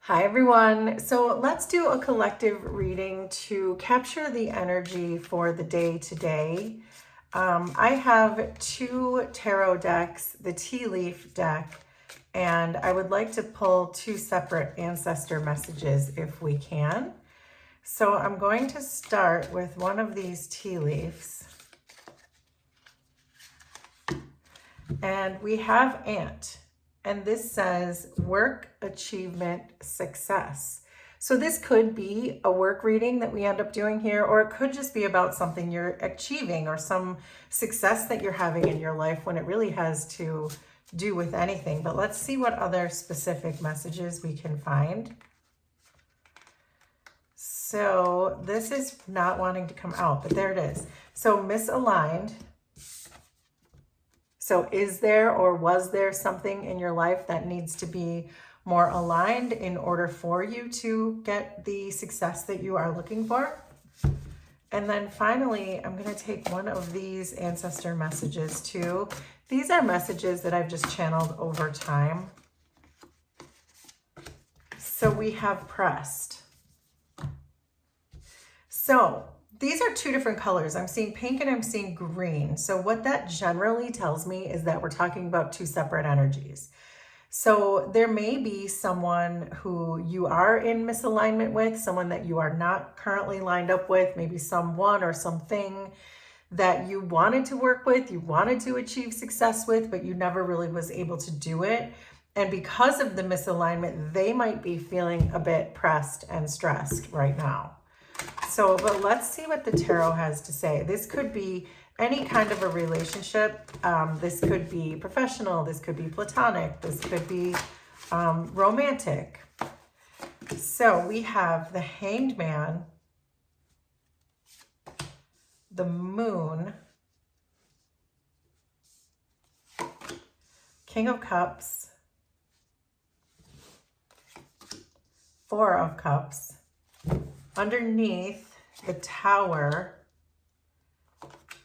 Hi, everyone. So let's do a collective reading to capture the energy for the day today. I have two tarot decks, the tea leaf deck, and I would like to pull two separate ancestor messages if we can. So I'm going to start with one of these tea leaves. And we have Ant. And this says work, achievement, success. So this could be a work reading that we end up doing here, or it could just be about something you're achieving or some success that you're having in your life when it really has to do with anything. But let's see what other specific messages we can find. So this is not wanting to come out, but there it is. So misaligned. So is there or was there something in your life that needs to be more aligned in order for you to get the success that you are looking for? And then finally, I'm going to take one of these ancestor messages too. These are messages that I've just channeled over time. So we have pressed. So these are two different colors. I'm seeing pink and I'm seeing green. So what that generally tells me is that we're talking about two separate energies. So there may be someone who you are in misalignment with, someone that you are not currently lined up with, maybe someone or something that you wanted to work with, you wanted to achieve success with, but you never really was able to do it. And because of the misalignment, they might be feeling a bit pressed and stressed right now. So, but let's see what the tarot has to say. This could be any kind of a relationship. This could be professional. This could be platonic. This could be romantic. So we have the Hanged Man, the Moon, King of Cups, Four of Cups. Underneath the Tower,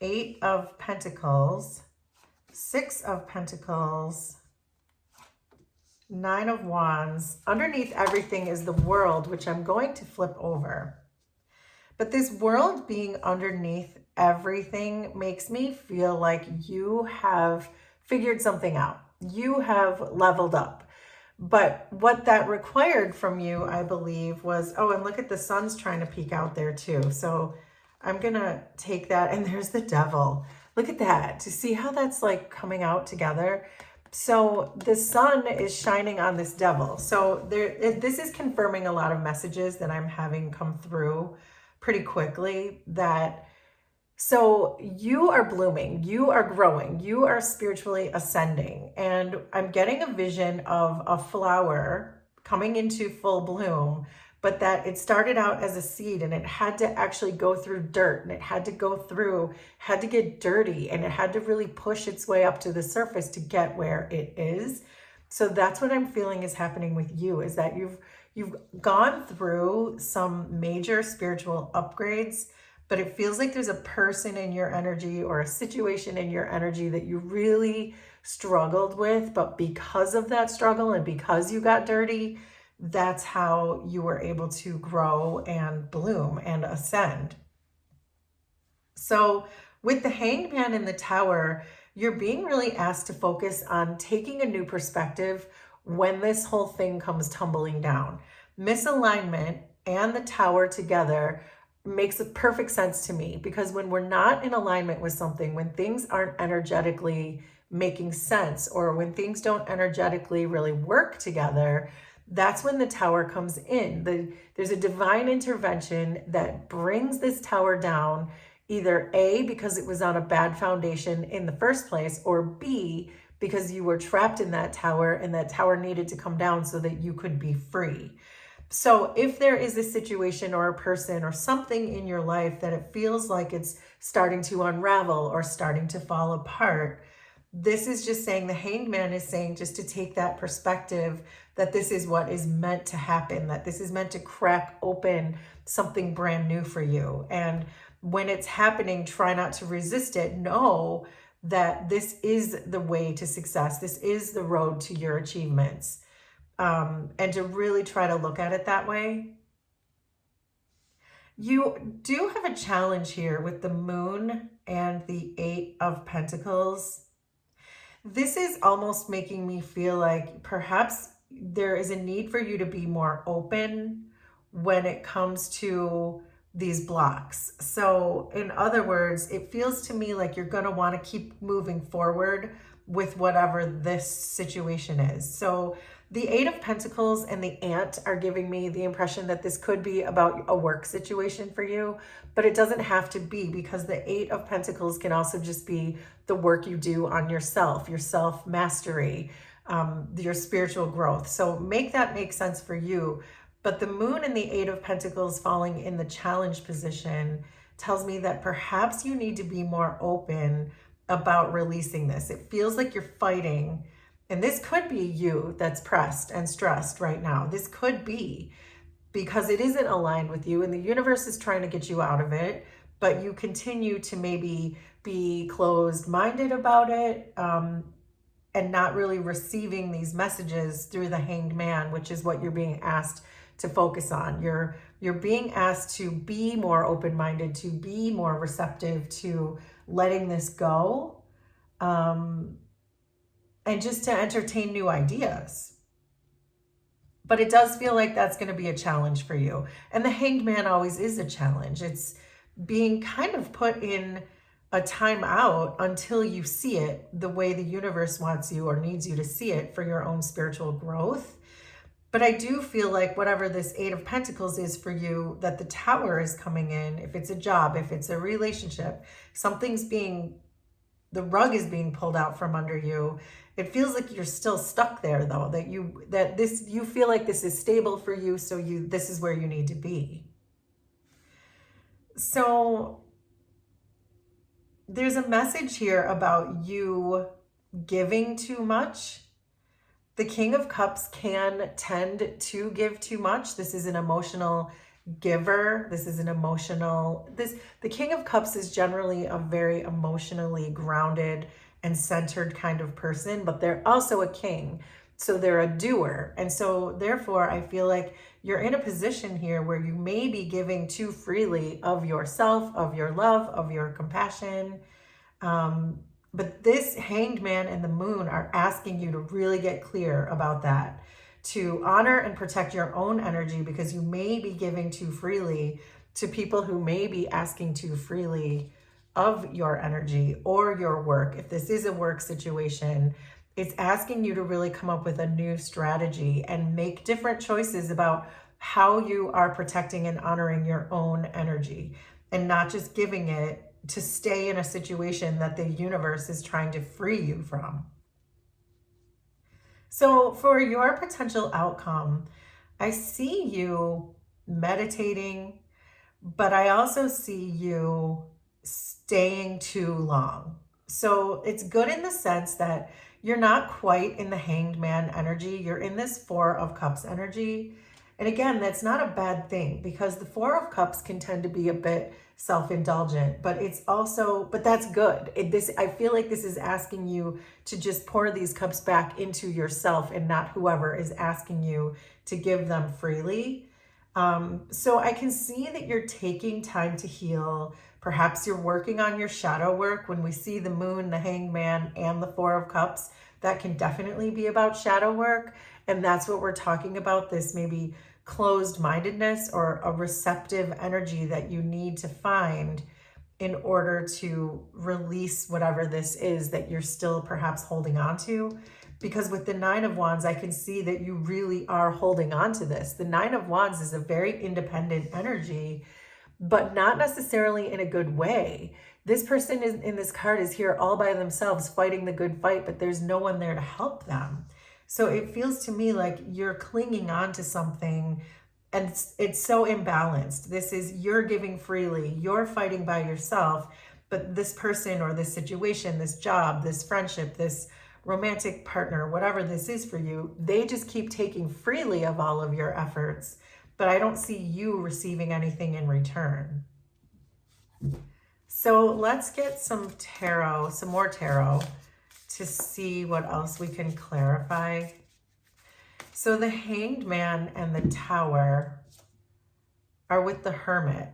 Eight of Pentacles, Six of Pentacles, Nine of Wands. Underneath everything is the World, which I'm going to flip over. But this World being underneath everything makes me feel like you have figured something out. You have leveled up. But what that required from you, I believe, was, oh, and look at the sun's trying to peek out there too. So I'm going to take that, and there's the Devil. Look at that, to see how that's like coming out together. So the sun is shining on this Devil. So this is confirming a lot of messages that I'm having come through pretty quickly, that so you are blooming, you are growing, you are spiritually ascending. And I'm getting a vision of a flower coming into full bloom, but that it started out as a seed and it had to actually go through dirt, and it had to go through, had to get dirty, and it had to really push its way up to the surface to get where it is. So that's what I'm feeling is happening with you, is that you've gone through some major spiritual upgrades, but it feels like there's a person in your energy or a situation in your energy that you really struggled with. But because of that struggle and because you got dirty, that's how you were able to grow and bloom and ascend. So with the Hanged Man in the Tower, you're being really asked to focus on taking a new perspective when this whole thing comes tumbling down. Misalignment and the Tower together makes perfect sense to me, because when we're not in alignment with something, when things aren't energetically making sense, or when things don't energetically really work together, that's when the Tower comes in. There's a divine intervention that brings this Tower down, either A, because it was on a bad foundation in the first place, or B, because you were trapped in that Tower and that Tower needed to come down so that you could be free. So if there is a situation or a person or something in your life that it feels like it's starting to unravel or starting to fall apart, this is just saying, the Hanged Man is saying just to take that perspective, that this is what is meant to happen, that this is meant to crack open something brand new for you. And when it's happening, try not to resist it. Know that this is the way to success. This is the road to your achievements. and to really try to look at it that way. You do have a challenge here with the moon and the Eight of Pentacles. This is almost making me feel like perhaps there is a need for you to be more open when it comes to these blocks. So, in other words, it feels to me like you're going to want to keep moving forward with whatever this situation is. So, the Eight of Pentacles and the Ant are giving me the impression that this could be about a work situation for you, but it doesn't have to be, because the Eight of Pentacles can also just be the work you do on yourself, your self mastery, your spiritual growth. So make that make sense for you. But the moon and the Eight of Pentacles falling in the challenge position tells me that perhaps you need to be more open about releasing this. It feels like you're fighting. And this could be you that's pressed and stressed right now. This could be because it isn't aligned with you and the universe is trying to get you out of it, but you continue to maybe be closed-minded about it, and not really receiving these messages through the Hanged Man, which is what you're being asked to focus on. You're being asked to be more open-minded, to be more receptive to letting this go, and just to entertain new ideas. But it does feel like that's going to be a challenge for you. And the Hanged Man always is a challenge. It's being kind of put in a timeout until you see it the way the universe wants you or needs you to see it for your own spiritual growth. But I do feel like whatever this Eight of Pentacles is for you, that the Tower is coming in. If it's a job, if it's a relationship, the rug is being pulled out from under you. It feels like you're still stuck there, though, that you feel like this is stable for you, so this is where you need to be. So there's a message here about you giving too much. The King of Cups can tend to give too much. This is an emotional giver. The King of Cups is generally a very emotionally grounded and centered kind of person, but they're also a king. So they're a doer. And so therefore, I feel like you're in a position here where you may be giving too freely of yourself, of your love, of your compassion. But this Hanged Man and the Moon are asking you to really get clear about that, to honor and protect your own energy, because you may be giving too freely to people who may be asking too freely of your energy or your work. If this is a work situation, it's asking you to really come up with a new strategy and make different choices about how you are protecting and honoring your own energy, and not just giving it to stay in a situation that the universe is trying to free you from. So for your potential outcome, I see you meditating, but I also see you staying too long. So it's good in the sense that you're not quite in the Hanged Man energy. You're in this Four of Cups energy. And again, that's not a bad thing, because the Four of Cups can tend to be a bit self-indulgent, but that's good. I feel like this is asking you to just pour these cups back into yourself and not whoever is asking you to give them freely. So I can see that you're taking time to heal. Perhaps you're working on your shadow work. When we see the Moon, the Hanged Man, and the Four of Cups, that can definitely be about shadow work. And that's what we're talking about, this maybe closed-mindedness or a receptive energy that you need to find in order to release whatever this is that you're still perhaps holding on to. Because with the Nine of Wands, I can see that you really are holding on to this. The Nine of Wands is a very independent energy, but not necessarily in a good way. This person in this card is here all by themselves fighting the good fight, but there's no one there to help them. So it feels to me like you're clinging on to something, and it's so imbalanced. You're giving freely, you're fighting by yourself, but this person or this situation, this job, this friendship, this romantic partner, whatever this is for you, they just keep taking freely of all of your efforts, but I don't see you receiving anything in return. So let's get some more tarot, to see what else we can clarify. So the Hanged Man and the Tower are with the Hermit.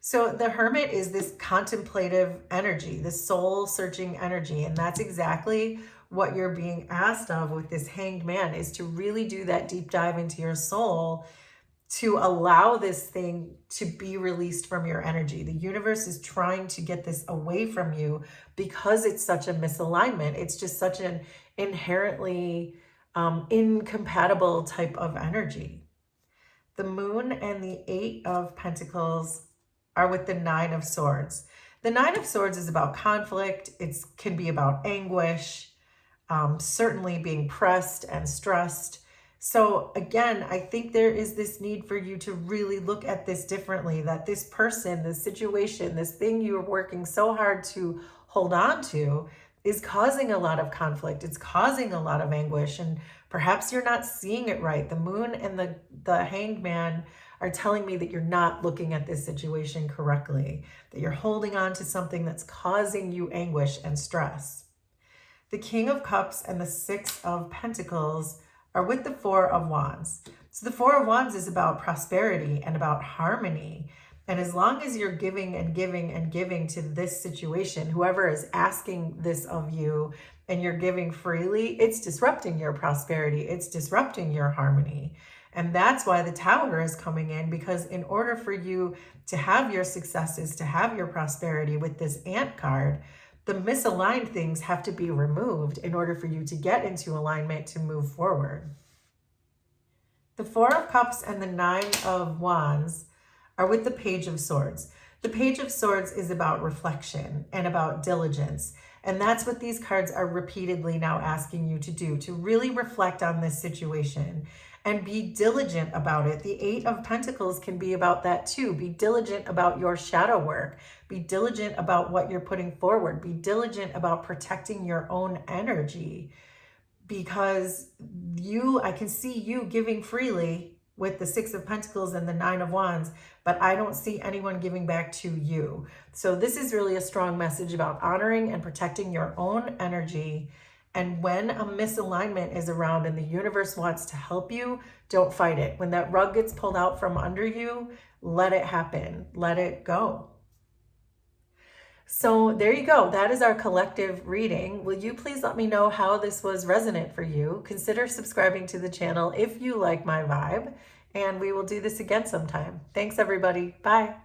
So the Hermit is this contemplative energy, this soul searching energy. And that's exactly what you're being asked of with this Hanged Man, is to really do that deep dive into your soul, to allow this thing to be released from your energy. The universe is trying to get this away from you because it's such a misalignment. It's just such an inherently incompatible type of energy. The Moon and the Eight of Pentacles are with the Nine of Swords. The Nine of Swords is about conflict. It can be about anguish, certainly being pressed and stressed. So again, I think there is this need for you to really look at this differently, that this person, this situation, this thing you're working so hard to hold on to is causing a lot of conflict. It's causing a lot of anguish, and perhaps you're not seeing it right. The Moon and the Hanged Man are telling me that you're not looking at this situation correctly, that you're holding on to something that's causing you anguish and stress. The King of Cups and the Six of Pentacles are with the Four of Wands. So the Four of Wands is about prosperity and about harmony. And as long as you're giving and giving and giving to this situation, whoever is asking this of you, and you're giving freely, it's disrupting your prosperity. It's disrupting your harmony. And that's why the Tower is coming in, because in order for you to have your successes, to have your prosperity with this Ant card, the misaligned things have to be removed in order for you to get into alignment to move forward. The Four of Cups and the Nine of Wands are with the Page of Swords. The Page of Swords is about reflection and about diligence. And that's what these cards are repeatedly now asking you to do, to really reflect on this situation and be diligent about it. The Eight of Pentacles can be about that too. Be diligent about your shadow work. Be diligent about what you're putting forward. Be diligent about protecting your own energy, because I can see you giving freely with the Six of Pentacles and the Nine of Wands, but I don't see anyone giving back to you. So this is really a strong message about honoring and protecting your own energy. And when a misalignment is around and the universe wants to help you, don't fight it. When that rug gets pulled out from under you, let it happen. Let it go. So there you go. That is our collective reading. Will you please let me know how this was resonant for you? Consider subscribing to the channel if you like my vibe, and we will do this again sometime. Thanks, everybody. Bye.